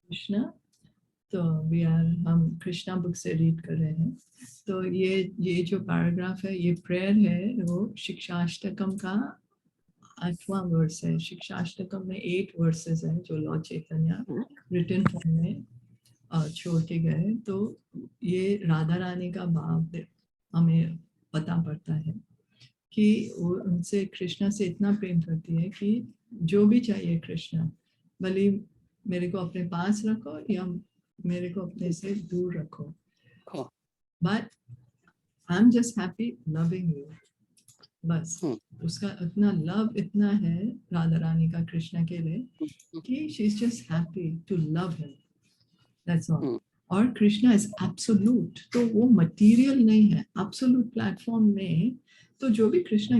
कृष्णा। तो हम कृष्णा बुक से रीड कर रहे हैं। तो ये जो पैराग्राफ है, ये प्रेयर है, वो शिक्षाष्टकम का 8वां वर्स है। शिक्षाष्टकम में 8 वर्सेस हैं जो लॉर्ड चैतन्य रिटन फॉर्म में छोड़ के गए। तो ये राधा रानी का भाव हमें पता पड़ता है कि वो उनसे, कृष्णा से इतना प्रेम करती है कि जो भी चाहिए कृष्णा, भले मेरे को अपने पास रखो या मेरे को अपने से दूर रखो, but I am just happy loving you. बस उसका इतना लव इतना है राधा रानी का कृष्णा के लिए कि she is just happy to love him, that's all. और कृष्णा इज एब्सोल्यूट, तो वो मटेरियल नहीं है। एब्सोल्यूट प्लेटफॉर्म में तो जो भी कृष्णा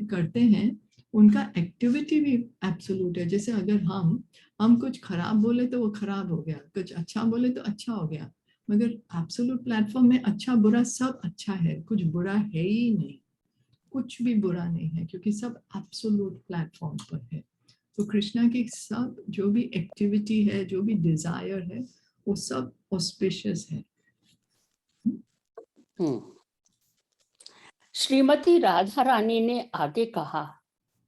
करते हैं उनका एक्टिविटी भी एब्सोल्यूट है। जैसे अगर हम कुछ खराब बोले तो वो खराब हो गया, कुछ अच्छा बोले तो अच्छा हो गया, मगर एब्सोल्यूट प्लेटफॉर्म में अच्छा बुरा सब अच्छा है, कुछ बुरा है ही नहीं, कुछ भी बुरा नहीं है, क्योंकि सब एब्सोल्यूट प्लेटफॉर्म पर है। तो कृष्णा की सब जो भी एक्टिविटी है, जो भी डिजायर है, वो सब ऑस्पिशियस है। श्रीमती राधा रानी ने आगे कहा,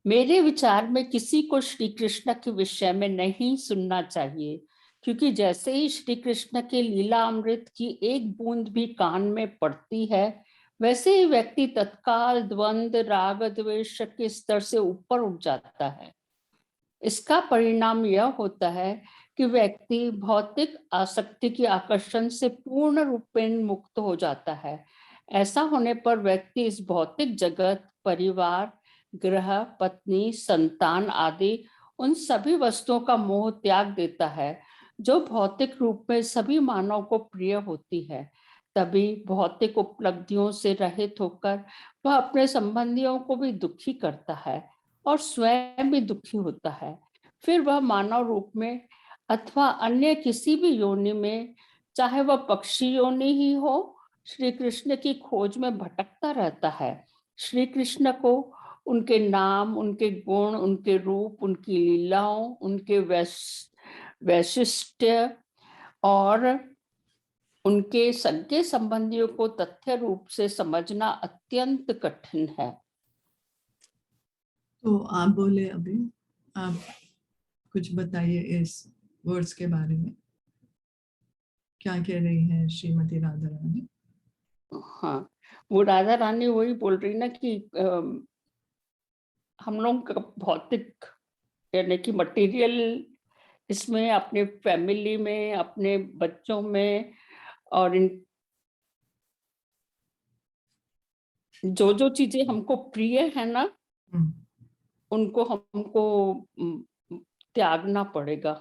मेरे विचार में किसी को श्री कृष्ण के विषय में नहीं सुनना चाहिए, क्योंकि जैसे ही श्री कृष्ण के लीला अमृत की एक बूंद भी कान में पड़ती है, वैसे ही व्यक्ति तत्काल द्वंद्व राग द्वेष के स्तर से ऊपर उठ जाता है। इसका परिणाम यह होता है कि व्यक्ति भौतिक आसक्ति की आकर्षण से पूर्ण रूपेण मुक्त हो जाता है। ऐसा होने पर व्यक्ति इस भौतिक जगत, परिवार, गृह, पत्नी, संतान आदि उन सभी वस्तुओं का मोह त्याग देता है जो भौतिक रूप में सभी मानव को प्रिय होती है। तभी भौतिक उपलब्धियों से रहित होकर वह अपने संबंधियों को भी दुखी करता है और स्वयं भी दुखी होता है। फिर वह मानव रूप में अथवा अन्य किसी भी योनि में, चाहे वह पक्षी योनि ही हो, श्री कृष्ण की खोज में भटकता रहता है। श्री कृष्ण को उनके नाम, उनके गुण, उनके रूप, उनकी लीलाओं, उनके वैशिष्ट्य और उनके सगे संबंधियों को तथ्य रूप से समझना अत्यंत कठिन है। तो आप बोले, अभी आप कुछ बताइए इस वर्ड्स के बारे में, क्या कह रही हैं श्रीमती राधा रानी? हाँ, वो राधा रानी वही बोल रही ना कि हम लोग भौतिक यानी कि मटेरियल, इसमें अपने फैमिली में, अपने बच्चों में और इन जो जो चीजें हमको प्रिय है ना, उनको हमको त्यागना पड़ेगा।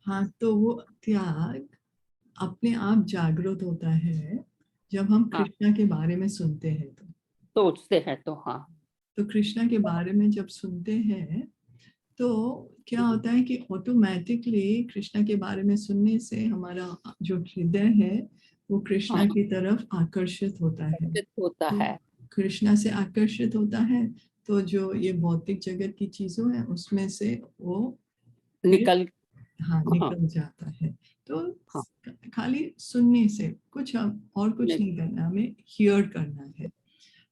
हाँ, तो वो त्याग अपने आप जागृत होता है जब हम हाँ, कृष्णा के बारे में सुनते हैं। सोचते हैं तो हाँ, तो कृष्णा के बारे में जब सुनते हैं तो क्या होता है कि ऑटोमेटिकली कृष्णा के बारे में सुनने से हमारा जो हृदय है वो कृष्णा हाँ, की तरफ आकर्षित होता है। होता तो है, कृष्णा से आकर्षित होता है, तो जो ये भौतिक जगत की चीजों है उसमें से वो फिर निकल, हाँ हाँ, निकल जाता है। तो हाँ, खाली सुनने से कुछ, हम और कुछ नहीं करना, हमें हियर करना है।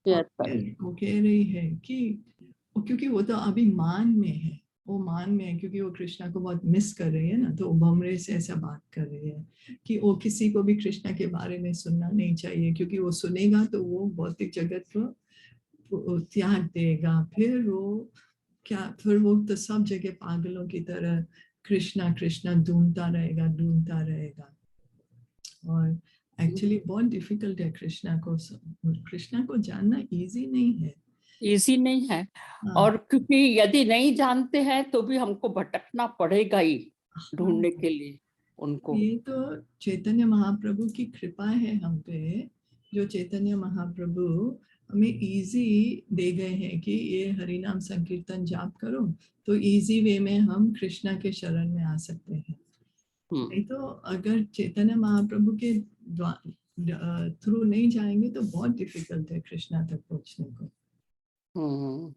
और फिर वो कह रही है कि क्योंकि वो तो अभी मान में है, वो मान में है क्योंकि वो कृष्णा को बहुत मिस कर रही है ना, तो वो भमरे से ऐसा बात कर रही है कि वो किसी को भी कृष्णा के बारे में सुनना नहीं चाहिए, क्योंकि वो सुनेगा तो वो भौतिक जगत को त्याग देगा। फिर वो तो सब जगह पागलों की तरह कृष्णा कृष्णा ढूंढता रहेगा, ढूंढता रहेगा। और एक्चुअली बहुत डिफिकल्ट है कृष्णा को जानना इजी नहीं है, इजी नहीं है। हाँ। और क्योंकि यदि नहीं जानते हैं तो भी हमको भटकना पड़ेगा ही हाँ, ढूंढने के लिए उनको। ये तो चैतन्य महाप्रभु की कृपा है हम पे, जो चैतन्य महाप्रभु हमें इजी दे गए हैं कि ये हरिनाम संकीर्तन जाप करो, तो इजी वे में हम कृष्णा के शरण में आ सकते हैं। नहीं तो अगर चैतन्य महाप्रभु के थ्रू नहीं जाएंगे तो बहुत डिफिकल्ट है कृष्णा तक पहुंचने को।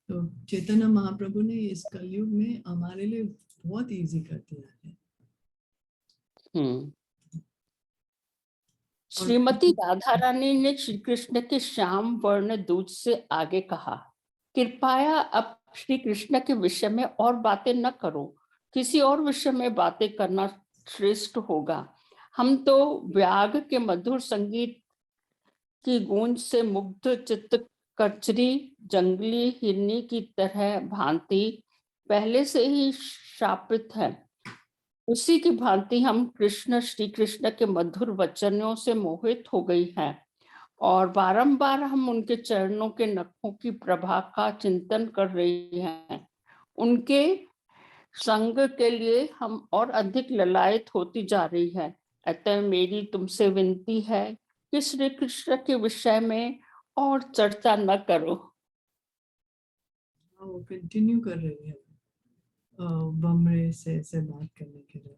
तो चैतन्य महाप्रभु ने इस कलयुग में हमारे लिए बहुत इजी कर दिया है। हम्म। श्रीमती राधा रानी ने श्री कृष्ण के श्याम वर्ण दूत से आगे कहा, कृपया अब श्री कृष्ण के विषय में और बातें न करो, किसी और विषय में बातें करना श्रेष्ठ होगा। हम तो व्याग के मधुर संगीत की गूंज से मुग्ध चित्त कचरी जंगली हिरनी की तरह भांति पहले से ही शापित है। उसी की भांति हम श्री कृष्ण के मधुर वचनों से मोहित हो गई हैं और बारंबार हम उनके चरणों के नखों की प्रभा का चिंतन कर रही हैं। उनके संग के लिए हम और अधिक ललायत होती जा रही है। अतः मेरी तुमसे विनती है कि श्री कृष्ण के विषय में और चर्चा न करो। वो कंटिन्यू कर रही है बमरे से बात करने के लिए।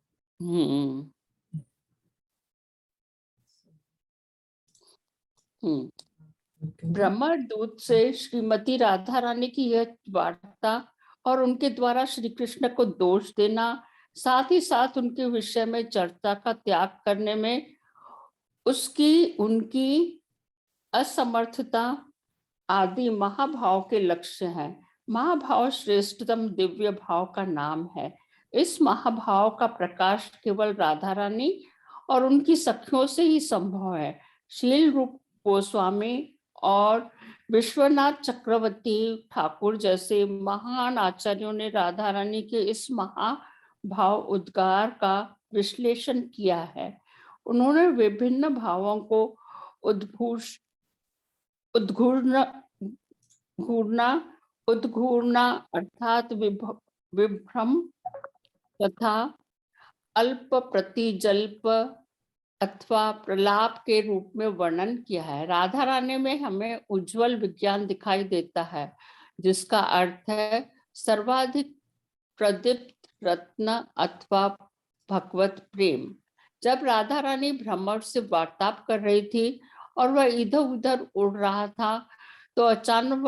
ब्रह्मण दूत से श्रीमती राधा रानी की यह वार्ता और उनके द्वारा श्री कृष्ण को दोष देना, साथ ही साथ उनके विषय में चर्चा का त्याग करने में उनकी असमर्थता आदि महाभाव के लक्ष्य हैं। महाभाव श्रेष्ठतम दिव्य भाव का नाम है। इस महाभाव का प्रकाश केवल राधा रानी और उनकी सखियों से ही संभव है। शील रूप गोस्वामी और विश्वनाथ चक्रवर्ती ठाकुर जैसे महान आचार्यों ने राधा रानी के इस महाभाव उद्गार का विश्लेषण किया है। उन्होंने विभिन्न भावों को उद्घूर्णा अर्थात विभ्रम तथा अल्प प्रतिजल्प अथवा प्रलाप के रूप में वर्णन किया है। राधा रानी में हमें उज्जवल विज्ञान दिखाई देता है, जिसका अर्थ है सर्वाधिक प्रदीप्त रत्न अथवा भगवत प्रेम। जब राधा रानी भ्रमर से वार्तालाप कर रही थी और वह इधर उधर उड़ रहा था, तो अचानक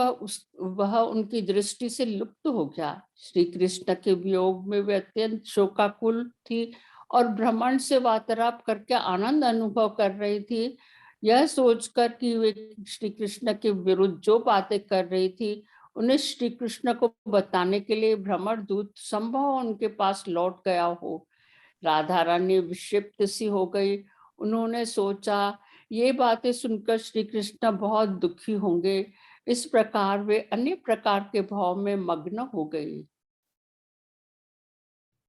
वह उनकी दृष्टि से लुप्त हो गया। श्री कृष्ण के वियोग में वे अत्यंत शोकाकुल थी और भ्रमण से वार्तालाप करके आनंद अनुभव कर रही थी। यह सोचकर कि वे श्री कृष्ण के विरुद्ध जो बातें कर रही थी उन्हें श्री कृष्ण को बताने के लिए भ्रमर दूत संभव उनके पास लौट गया हो। राधा रानी विक्षिप्त सी हो गई। उन्होंने सोचा ये बातें सुनकर श्री कृष्ण बहुत दुखी होंगे। इस प्रकार वे अन्य प्रकार के भाव में मग्न हो गई।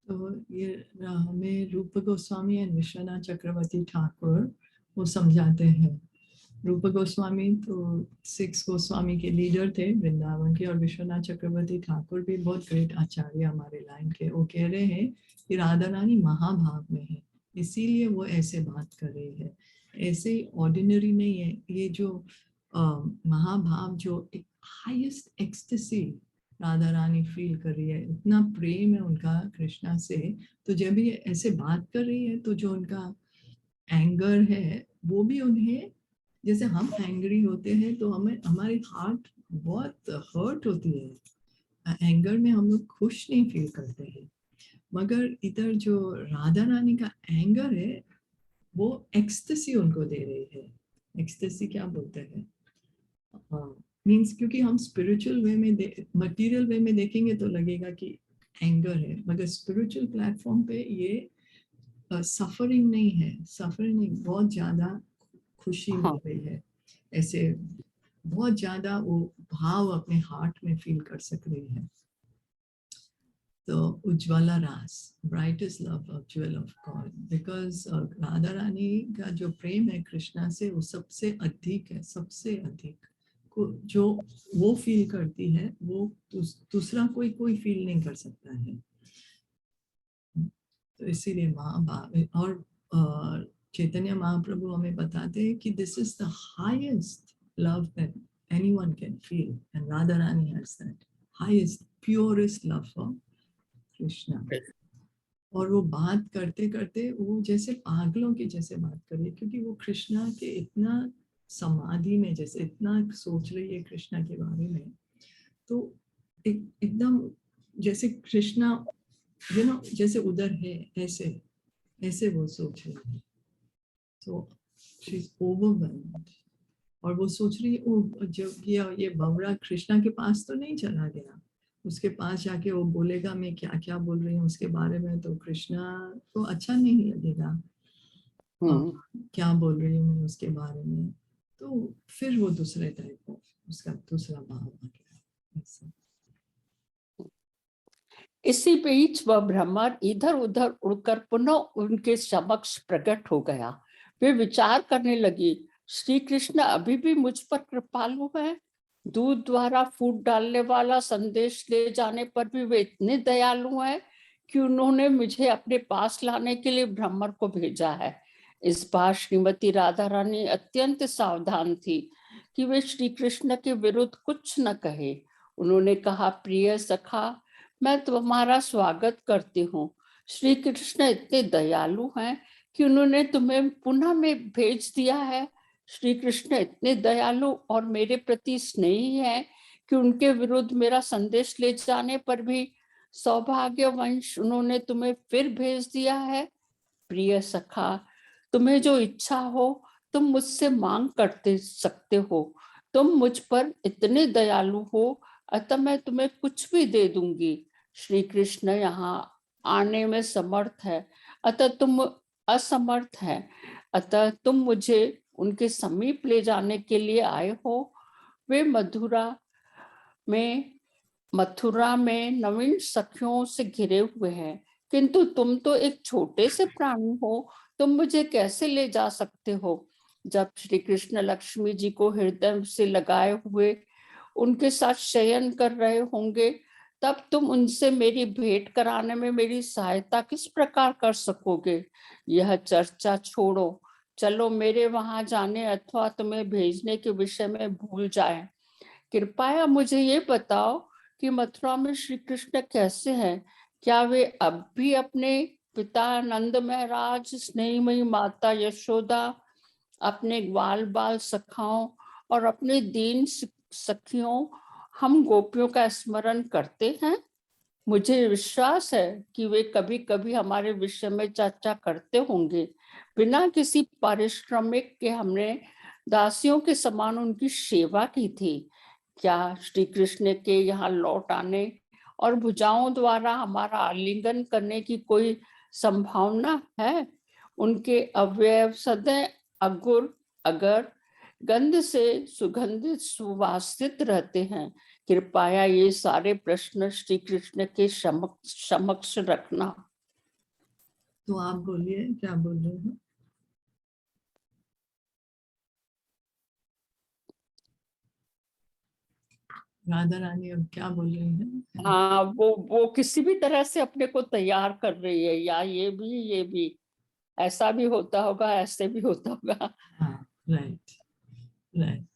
तो ये हमें रूप गोस्वामी और विश्वनाथ चक्रवर्ती ठाकुर वो समझाते हैं। रूप गोस्वामी तो 6 गोस्वामी के लीडर थे वृंदावन के, और विश्वनाथ चक्रवर्ती ठाकुर भी बहुत ग्रेट आचार्य हमारे लाइन के। वो कह रहे हैं कि राधा रानी महाभाव में है, इसीलिए वो ऐसे बात कर रही है। ऐसे ऑर्डिनरी नहीं है ये जो महाभाव, जो एक highest ecstasy Radha Rani feel कर रही है, इतना प्रेम है उनका कृष्णा से। तो जब ये ऐसे बात कर रही है तो जो उनका एंगर है वो भी उन्हें, जैसे हम एंग्री होते हैं तो हमें हमारी हार्ट बहुत हर्ट होती है। एंगर में हम लोग खुश नहीं फील करते हैं, मगर इधर जो राधा रानी का एंगर है वो एक्सटेसी उनको दे रही है। एक्सटेसी क्या बोलते हैं, मीन्स क्योंकि हम स्पिरिचुअल वे में मटेरियल वे में देखेंगे तो लगेगा कि एंगर है, मगर स्पिरिचुअल प्लेटफॉर्म पे ये सफरिंग नहीं है। सफरिंग नहीं, बहुत ज्यादा खुशी मिल रही है। ऐसे बहुत ज्यादा वो भाव अपने हार्ट में फील कर सक रही है। तो Ujjwala Ras, brightest love of jewel of God, because Radha Rani का जो प्रेम है कृष्णा से वो सबसे अधिक है, सबसे अधिक जो वो फील करती है वो दूसरा कोई फील नहीं कर सकता है। तो इसीलिए महाभाव, और चैतन्य महाप्रभु हमें बताते हैं कि this is the highest love that anyone can feel, and Radha Rani has that highest purest love for Krishna. और वो बात करते करते वो जैसे पागलों के जैसे बात कर रही है, क्योंकि वो कृष्णा के इतना समाधि में जैसे इतना सोच रही है कृष्णा के बारे में। तो एकदम जैसे कृष्णा जैसे उधर है ऐसे ऐसे वो सोच रही है। तो शी इज ओवरवेल्म्ड। और वो सोच रही है ओ जो ये भंवरा कृष्णा के पास तो नहीं चला गया, उसके पास जाके वो बोलेगा मैं क्या क्या बोल रही हूँ उसके बारे में, तो कृष्णा को अच्छा नहीं लगेगा क्या बोल रही हूँ मैं उसके बारे में। तो फिर वो दूसरे टाइप का उसका दूसरा भाव आ गया ऐसा। इसी बीच वह भ्रमर इधर उधर उड़कर पुनः उनके समक्ष प्रकट हो गया। वे विचार करने लगी, श्री कृष्ण अभी भी मुझ पर कृपालु है। दूध द्वारा फूट डालने वाला संदेश ले जाने पर भी वे इतने दयालु हैं कि उन्होंने मुझे अपने पास लाने के लिए भ्रमर को भेजा है। इस बार श्रीमती राधा रानी अत्यंत सावधान थी कि वे श्री कृष्ण के विरुद्ध कुछ न कहे। उन्होंने कहा, प्रिय सखा, मैं तुम्हारा स्वागत करती हूँ। श्री कृष्ण इतने दयालु हैं कि उन्होंने तुम्हें पुनः में भेज दिया है। श्री कृष्ण इतने दयालु और मेरे प्रति स्नेही हैं कि उनके विरुद्ध मेरा संदेश ले जाने पर भी सौभाग्यवंश उन्होंने तुम्हें फिर भेज दिया है। प्रिय सखा, तुम्हें जो इच्छा हो तुम मुझसे मांग करते सकते हो। तुम मुझ पर इतने दयालु हो, अतः मैं तुम्हें कुछ भी दे दूंगी। श्री कृष्ण यहाँ आने में समर्थ है, अतः तुम असमर्थ है, अतः तुम मुझे उनके समीप ले जाने के लिए आए हो। वे मथुरा में नवीन सखियों से घिरे हुए हैं, किंतु तुम तो एक छोटे से प्राणी हो, तुम मुझे कैसे ले जा सकते हो। जब श्री कृष्ण लक्ष्मी जी को हृदय से लगाए हुए उनके साथ शयन कर रहे होंगे, तब तुम उनसे मेरी भेंट कराने में मेरी सहायता किस प्रकार कर सकोगे। यह चर्चा छोड़ो, चलो मेरे वहां जाने अथवा तुम्हें भेजने के विषय में भूल जाए। कृपया मुझे ये बताओ कि मथुरा में श्री कृष्ण कैसे हैं। क्या वे अब भी अपने पिता नंद महाराज, स्नेहमयी माता यशोदा, अपने ग्वाल बाल सखाओं और अपने दीन सखियों हम गोपियों का स्मरण करते हैं। मुझे विश्वास है कि वे कभी कभी हमारे विषय में चर्चा करते होंगे। बिना किसी पारिश्रमिक के हमने दासियों के समान उनकी सेवा की थी। क्या श्री कृष्ण के यहाँ लौट आने और भुजाओं द्वारा हमारा आलिंगन करने की कोई संभावना है। उनके अवयव सदैव अगर गंध से सुगंधित सुवासित रहते हैं। कृपया ये सारे प्रश्न श्री कृष्ण के समक्ष रखना। तो आप बोलिए क्या बोल रहे हो। राधा रानी अब क्या बोल रही है। हाँ, वो किसी भी तरह से अपने को तैयार कर रही है, या ये भी ऐसा भी होता होगा, ऐसे भी होता होगा। हाँ राइट राइट।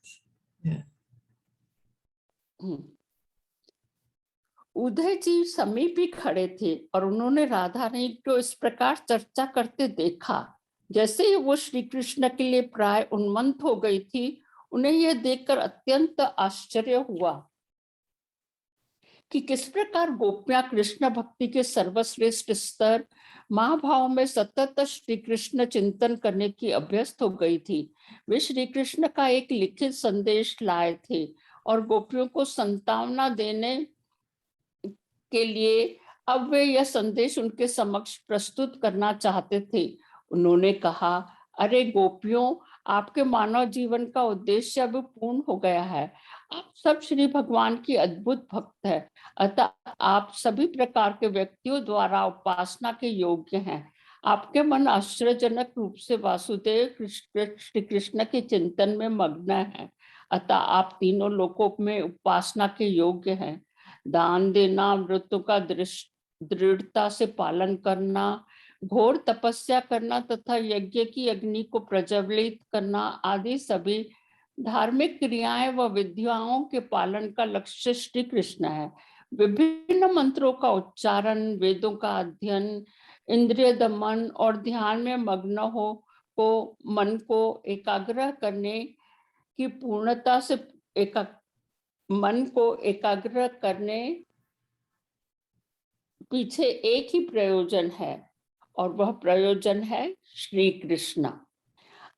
उदय जी समीप ही खड़े थे और उन्होंने राधा रानी को इस प्रकार चर्चा करते देखा। जैसे ही वो श्री कृष्ण के लिए प्राय उन्मत्त हो गई थी, उन्हें यह देखकर अत्यंत आश्चर्य हुआ कि किस प्रकार गोपियां कृष्ण भक्ति के सर्वश्रेष्ठ स्तर महाभाव में सतत श्री कृष्ण चिंतन करने की अभ्यस्त हो गई थी। वे श्री कृष्ण का एक लिखित संदेश लाए थे और गोपियों को संतावना देने के लिए अब वे यह संदेश उनके समक्ष प्रस्तुत करना चाहते थे। उन्होंने कहा, अरे गोपियों, आपके मानव जीवन का उद्देश्य अब पूर्ण हो गया है। आप सब श्री भगवान की अद्भुत भक्त है, अतः आप सभी प्रकार के व्यक्तियों द्वारा उपासना के योग्य हैं। आपके मन आश्चर्यजनक रूप से वासुदेव श्री कृष्ण के चिंतन में मग्न है, अतः आप तीनों लोकों में उपासना के योग्य हैं। दान देना, व्रतों का दृढ़ता से पालन करना, घोर तपस्या करना तथा यज्ञ की अग्नि को प्रज्वलित करना आदि सभी धार्मिक क्रियाएं व विधियों के पालन का लक्ष्य श्री कृष्ण है। विभिन्न मंत्रों का उच्चारण, वेदों का अध्ययन, इंद्रिय दमन और ध्यान में मग्न हो को मन को एकाग्र करने की पूर्णता से मन को एकाग्र करने पीछे एक ही प्रयोजन है, और वह प्रयोजन है श्री कृष्ण।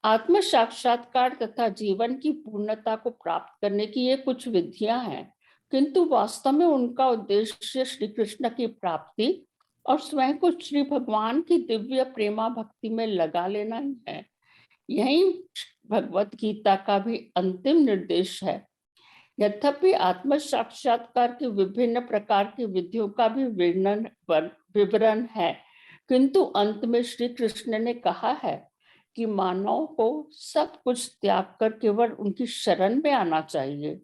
आत्म साक्षात्कार तथा जीवन की पूर्णता को प्राप्त करने की ये कुछ विधियां हैं, किंतु वास्तव में उनका उद्देश्य श्री कृष्ण की प्राप्ति और स्वयं को श्री भगवान की दिव्य प्रेमा भक्ति में लगा लेना ही है। यही भगवत गीता का भी अंतिम निर्देश है। यद्यपि आत्म साक्षात्कार की विभिन्न प्रकार की विधियों का भी विवरण है, किंतु अंत में श्री कृष्ण ने कहा है कि मानव को सब कुछ त्याग कर केवल उनकी शरण में आना चाहिए।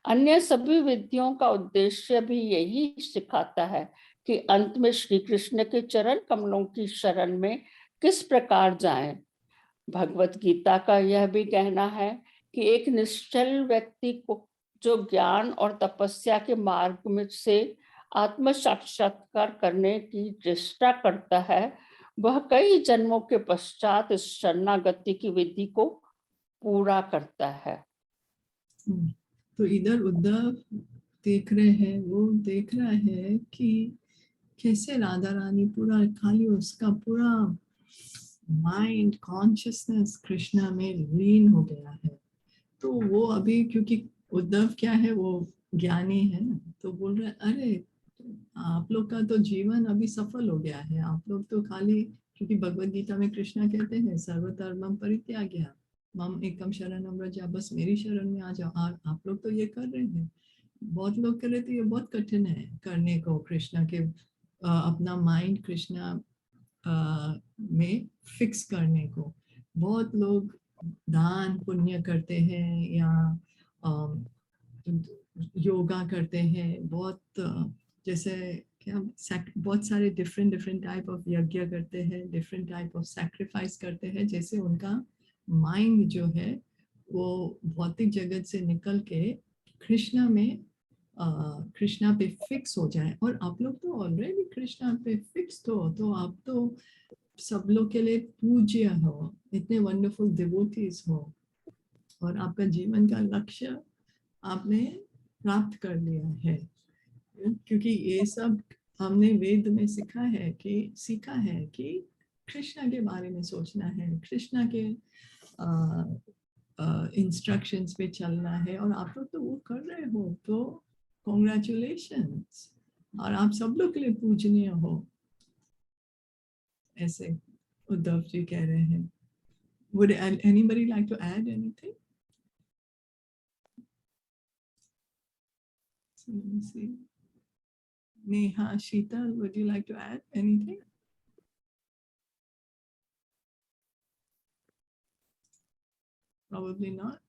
अन्य सभी विधियों का उद्देश्य भी यही सिखाता है कि अंत में श्री कृष्ण के चरण कमलों की शरण में किस प्रकार जाएं। भगवत गीता का यह भी कहना है कि एक निश्चल व्यक्ति को जो ज्ञान और तपस्या के मार्ग में से आत्म साक्षात्कार करने की चेष्टा करता है, वह कई जन्मों के पश्चात इस शरणागति की विधि को पूरा करता है। तो इधर उद्धव देख रहे हैं, वो देख रहा है कि कैसे राधा रानी पूरा खाली उसका पूरा माइंड कॉन्शियसनेस कृष्णा में लीन हो गया है। तो वो अभी, क्योंकि उद्धव क्या है, वो ज्ञानी है ना, तो बोल रहे अरे आप लोग का तो जीवन अभी सफल हो गया है, आप लोग तो खाली, क्योंकि भगवत गीता में कृष्णा कहते हैं सर्वधर्मं परित्याज्य मम एकम शरणम व्रज, बस मेरी शरण में आ जाओ। और आप लोग तो ये कर रहे हैं, बहुत लोग कर रहे थे, ये बहुत कठिन है करने को कृष्णा के अपना माइंड कृष्णा में फिक्स करने को। बहुत लोग दान पुण्य करते हैं या योगा करते हैं, बहुत जैसे क्या बहुत सारे डिफरेंट डिफरेंट टाइप ऑफ यज्ञ करते हैं, डिफरेंट टाइप ऑफ सैक्रिफाइस करते हैं, जैसे उनका माइंड जो है वो भौतिक जगत से निकल के कृष्णा में कृष्णा पे फिक्स हो जाए। और आप लोग तो ऑलरेडी कृष्णा पे फिक्स हो, तो आप तो सब लोग के लिए पूज्य हो, इतने वंडरफुल डिवोटीज हो, और आपका जीवन का लक्ष्य आपने प्राप्त कर लिया है। क्योंकि ये सब हमने वेद में सीखा है कि कृष्णा के बारे में सोचना है, कृष्णा के इंस्ट्रक्शंस पे चलना है, और आप लोग तो वो कर रहे हो, तो कॉन्ग्रेचुलेशंस, और आप सब लोग के लिए पूजनीय हो, ऐसे उद्धव जी कह रहे हैं। Would anybody like to add anything? So let me see. Neha, Sheetal, would you like to add anything? Probably not.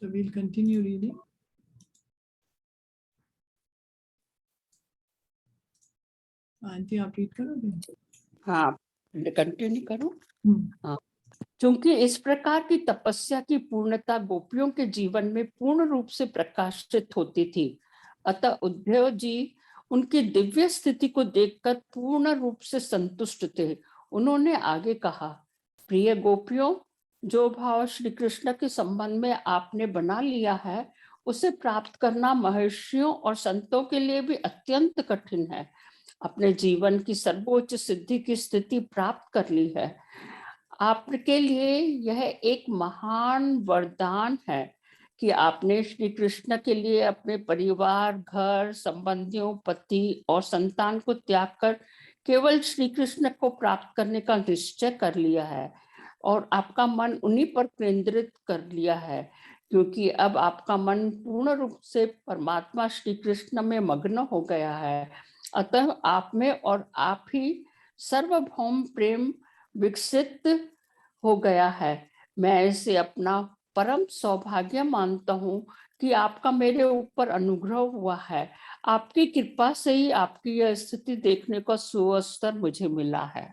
So we'll continue reading. Aunty आप रीड करोगे? हाँ, कंटिन्यू करो। हम्म। हाँ, क्योंकि इस प्रकार की तपस्या की पूर्णता गोपियों के जीवन में पूर्ण रूप से प्रकाशित होती थी, अतः उद्धव जी उनकी दिव्य स्थिति को देखकर पूर्ण रूप से संतुष्ट थे। उन्होंने आगे कहा, प्रिय गोपियों, जो भाव श्री कृष्ण के संबंध में आपने बना लिया है, उसे प्राप्त करना महर्षियों और संतों के लिए भी अत्यंत कठिन है। अपने जीवन की सर्वोच्च सिद्धि की स्थिति प्राप्त कर ली है। आपके लिए यह एक महान वरदान है कि आपने श्री कृष्ण के लिए अपने परिवार, घर, संबंधियों, पति और संतान को त्याग कर केवल श्री कृष्ण को प्राप्त करने का निश्चय कर लिया है और आपका मन उन्हीं पर केंद्रित कर लिया है, क्योंकि अब आपका मन पूर्ण रूप से परमात्मा श्री कृष्ण में मग्न हो गया है। अतः आप में और आप ही सर्वभौम प्रेम विकसित हो गया है। मैं इसे अपना परम सौभाग्य मानता हूँ कि आपका मेरे ऊपर अनुग्रह हुआ है। आपकी कृपा से ही आपकी यह स्थिति देखने का सुअवसर मुझे मिला है।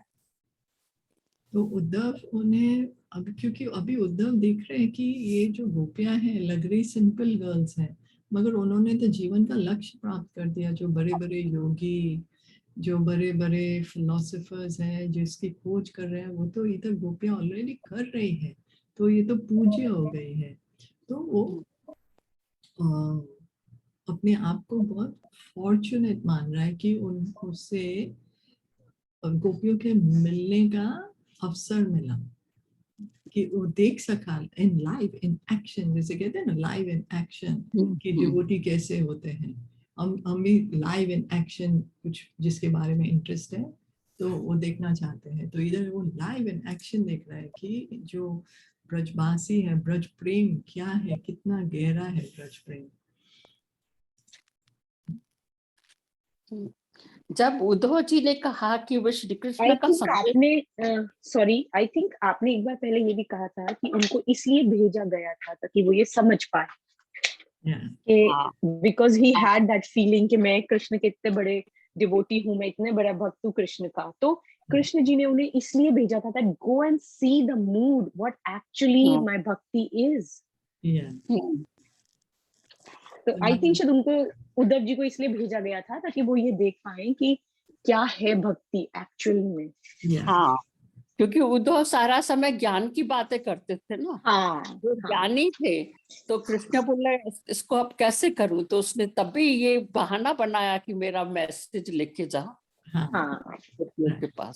तो उद्धव उन्हें अब, क्योंकि अभी उद्धव देख रहे हैं कि ये जो गोपियां हैं लग रही सिंपल गर्ल्स हैं, मगर उन्होंने तो जीवन का लक्ष्य प्राप्त कर दिया। जो बड़े बड़े योगी, जो बड़े बड़े फिलोसफर्स हैं, जिसकी खोज कर रहे हैं, वो तो इधर गोपियां ऑलरेडी कर रही है, तो ये तो पूज्य हो गई है। तो वो अपने आप को बहुत फॉर्चुनेट मान रहा है कि उन उससे गोपियों के मिलने का अवसर मिला कि वो देख सका इन लाइव इन एक्शन, जैसे कहते हैं ना लाइव इन एक्शन कि डिवोटी कैसे होते हैं। हम भी लाइव इन एक्शन कुछ जिसके बारे में इंटरेस्ट है तो वो देखना चाहते हैं, तो इधर वो लाइव इन एक्शन देख रहा है कि जो ब्रजवासी है, ब्रज प्रेम क्या है, कितना गहरा है ब्रज प्रेम। जब उद्धव जी ने कहा कि वो श्री कृष्ण आई का थिंक संदेश, आपने सॉरी आई थिंक आपने एक बार पहले ये भी कहा था कि उनको इसलिए भेजा गया था ताकि वो ये समझ पाए कि because he had that feeling कि मैं कृष्ण के इतने बड़े डिवोटी हूँ, मैं इतने बड़ा भक्त हूँ कृष्ण का, तो कृष्ण जी ने उन्हें इसलिए भेजा था that go and see the mood what actually my भक्ति इज। तो आई थिंक शायद उनको उद्धव जी को इसलिए भेजा गया था ताकि वो ये देख पाए कि क्या है भक्ति एक्चुअल में। हाँ, क्योंकि उद्धव सारा समय ज्ञान की बातें करते थे ना, वो ज्ञानी थे, तो कृष्ण बोले इसको अब कैसे करूं, तो उसने तभी ये बहाना बनाया कि मेरा मैसेज लेके जा के पास,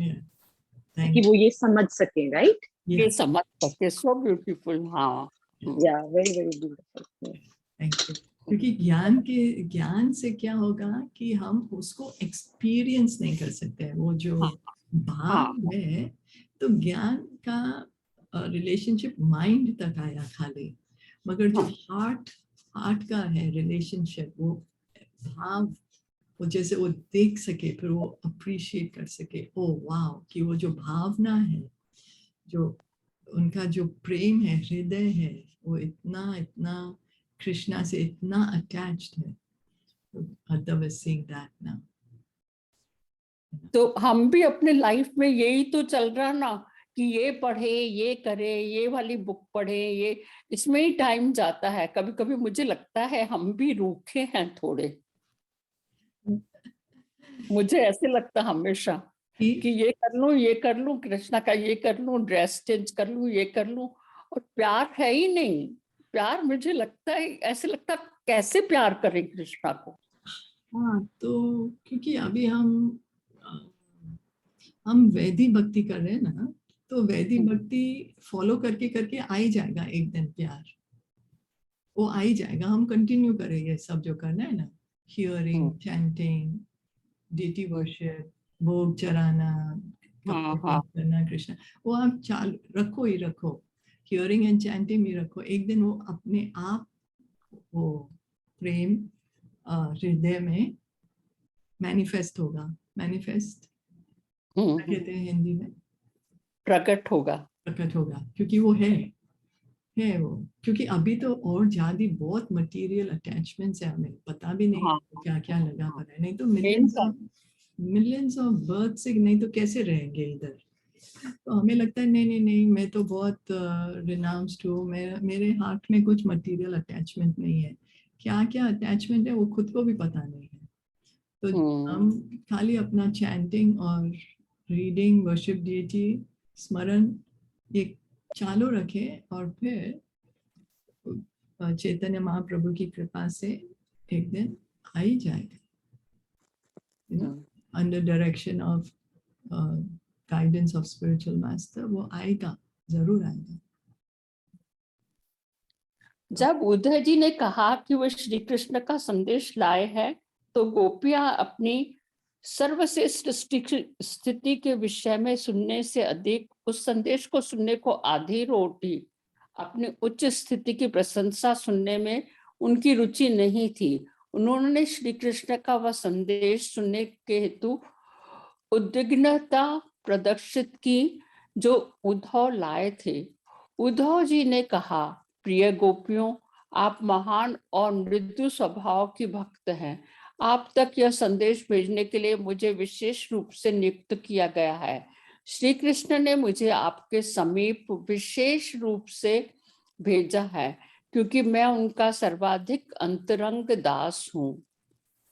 कि वो ये समझ सके, राइट? ये समझ सके। So beautiful. हाँ, या वेरी वेरी ब्यूटीफुल। क्योंकि ज्ञान से क्या होगा कि हम उसको एक्सपीरियंस नहीं कर सकते, वो जो भाव है, तो ज्ञान का रिलेशनशिप माइंड तक आया खाली, मगर जो हार्ट का है रिलेशनशिप, वो भाव, वो जैसे वो देख सके फिर वो अप्रिशिएट कर सके, ओ वाह, कि वो जो भावना है, जो उनका जो प्रेम है, हृदय है, वो इतना कृष्णा से इतना अटैच्ड है। Uddhav is seeing that now. तो हम भी अपने लाइफ में यही तो चल रहा ना कि ये पढ़े, ये करे, ये वाली बुक पढ़े, ये इसमें ही टाइम जाता है। कभी कभी मुझे लगता है हम भी रूखे हैं थोड़े, मुझे ऐसे लगता हमेशा कि ये कर लूं कृष्णा का, ये कर लूं, ड्रेस चेंज कर लूं, ये कर लूं, और प्यार है ही नहीं। प्यार मुझे लगता है, ऐसे लगता कैसे प्यार करें कृष्णा को। हाँ, तो क्योंकि अभी हम वैदी भक्ति कर रहे हैं ना, तो वैदी भक्ति फॉलो करके करके आ ही जाएगा एक दिन प्यार, वो आ ही जाएगा। हम कंटिन्यू करेंगे सब जो करना है ना, हियरिंग, चैंटिंग, डीटी वर्शिप, भोग चढ़ाना, करना कृष्ण, वो आप चालू रखो ही रखो, हियरिंग एंड चैंटिंग भी रखो। एक दिन वो अपने आप वो प्रेम हृदय में मैनिफेस्ट होगा। मैनिफेस्ट कहते हैं हिंदी में, प्रकट होगा क्योंकि वो है वो, क्योंकि अभी तो और ज्यादा बहुत मटेरियल अटैचमेंट्स है, हमें पता भी नहीं क्या क्या लगा पड़ा है, नहीं तो मिलियंस ऑफ बर्थ से, नहीं तो कैसे रहेंगे इधर। तो हमें लगता है नहीं, मैं तो बहुत रिनाउंस्ड हूँ, मेरे हार्ट में कुछ मटेरियल अटैचमेंट नहीं है। क्या क्या अटैचमेंट है वो खुद को भी पता नहीं है। तो हम खाली अपना चैंटिंग और रीडिंग, वर्शिप डीटी, स्मरण ये चालू रखें, और फिर चैतन्य महाप्रभु की कृपा से एक दिन आ ही जाएगा, under direction of guidance of spiritual master, वो आएगा, जरूर आएगा। जब उद्धव जी ने कहा कि वो श्री कृष्ण का संदेश लाए हैं, तो गोपियां अपनी सर्वश्रेष्ठ स्थिति के विषय में सुनने से अधिक उस संदेश को सुनने को आधी रोटी, अपनी उच्च स्थिति की प्रशंसा सुनने में उनकी रुचि नहीं थी। उन्होंने श्री कृष्ण का वह संदेश सुनने के हेतु उद्विग्नता प्रदर्शित की जो उद्धव लाए थे। उद्धव जी ने कहा, प्रिय गोपियों, आप महान और मृदु स्वभाव की भक्त हैं। आप तक यह संदेश भेजने के लिए मुझे विशेष रूप से नियुक्त किया गया है। श्री कृष्ण ने मुझे आपके समीप विशेष रूप से भेजा है, क्योंकि मैं उनका सर्वाधिक अंतरंग दास हूँ।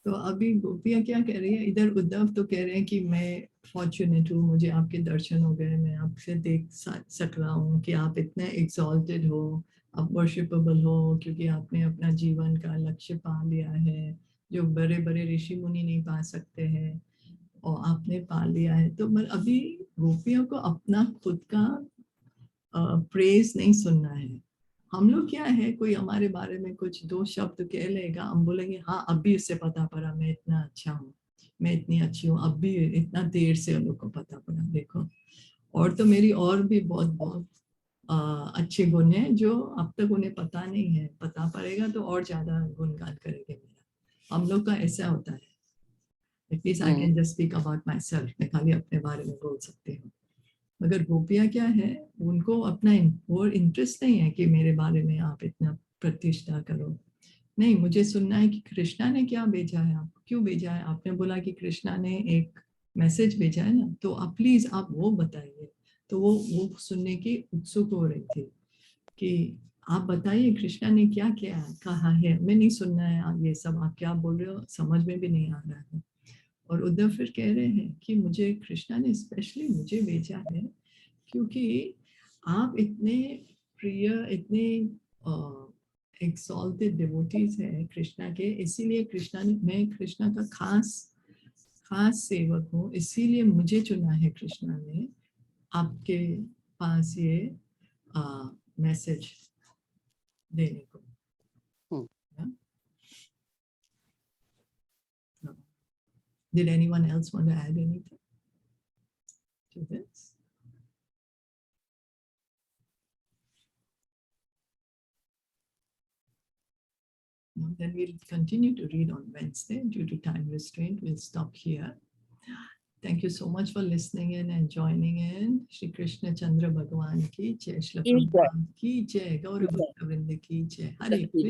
तो अभी गोपियां क्या कह रही है, इधर उद्धव तो कह रहे हैं कि मैं फॉर्चुनेट हूँ, मुझे आपके दर्शन हो गए, मैं आपसे देख सक रहा हूँ कि आप इतने एक्सॉल्टेड हो, आप वर्शिपेबल हो, क्योंकि आपने अपना जीवन का लक्ष्य पा लिया है जो बड़े बड़े ऋषि मुनि नहीं पा सकते हैं। और आपने पा लिया है। तो मैं अभी गोपियों को अपना खुद का प्रेज नहीं सुनना है। हम लोग क्या है, कोई हमारे बारे में कुछ दो शब्द कह लेगा, हम बोलेंगे हाँ अब भी उससे पता पड़ा मैं इतना अच्छा हूँ, मैं इतनी अच्छी हूँ, अब भी इतना देर से उन लोग को पता पड़ा, देखो। और तो मेरी और भी बहुत बहुत अच्छे गुण हैं जो अब तक उन्हें पता नहीं है, पता पड़ेगा तो और ज्यादा गुणगान करेंगे मेरा। हम लोग का ऐसा होता है। At least I can just speak about my self, मैं खाली अपने बारे में बोल सकती हूँ। मगर गोपियाँ क्या है, उनको अपना वो इंटरेस्ट नहीं है कि मेरे बारे में आप इतना प्रतिष्ठा करो। नहीं, मुझे सुनना है कि कृष्णा ने क्या भेजा है, आपको क्यों भेजा है। आपने बोला कि कृष्णा ने एक मैसेज भेजा है ना, तो आप प्लीज आप वो बताइए। तो वो सुनने की उत्सुक हो रही थी कि आप बताइए कृष्णा ने क्या क्या कहा है, मैं नहीं सुनना है ये सब आप क्या बोल रहे हो, समझ में भी नहीं आ रहा है। और उद्धव फिर कह रहे हैं कि मुझे कृष्णा ने स्पेशली मुझे भेजा है क्योंकि आप इतने प्रिय, इतने एक्सॉल्टेड डिवोटीज है कृष्णा के, इसीलिए कृष्णा ने, मैं कृष्णा का खास सेवक हूँ, इसीलिए मुझे चुना है कृष्णा ने आपके पास ये मैसेज देने को। Did anyone else want to add anything to this? No, then we'll continue to read on Wednesday. Due to time restraint, we'll stop here. Thank you so much for listening in and joining in. Shri Krishna Chandra Bhagwan ki jai, Shri Prabhupada ki jai, Gaura Bhakta Vrinda ki jai. Hare Krishna.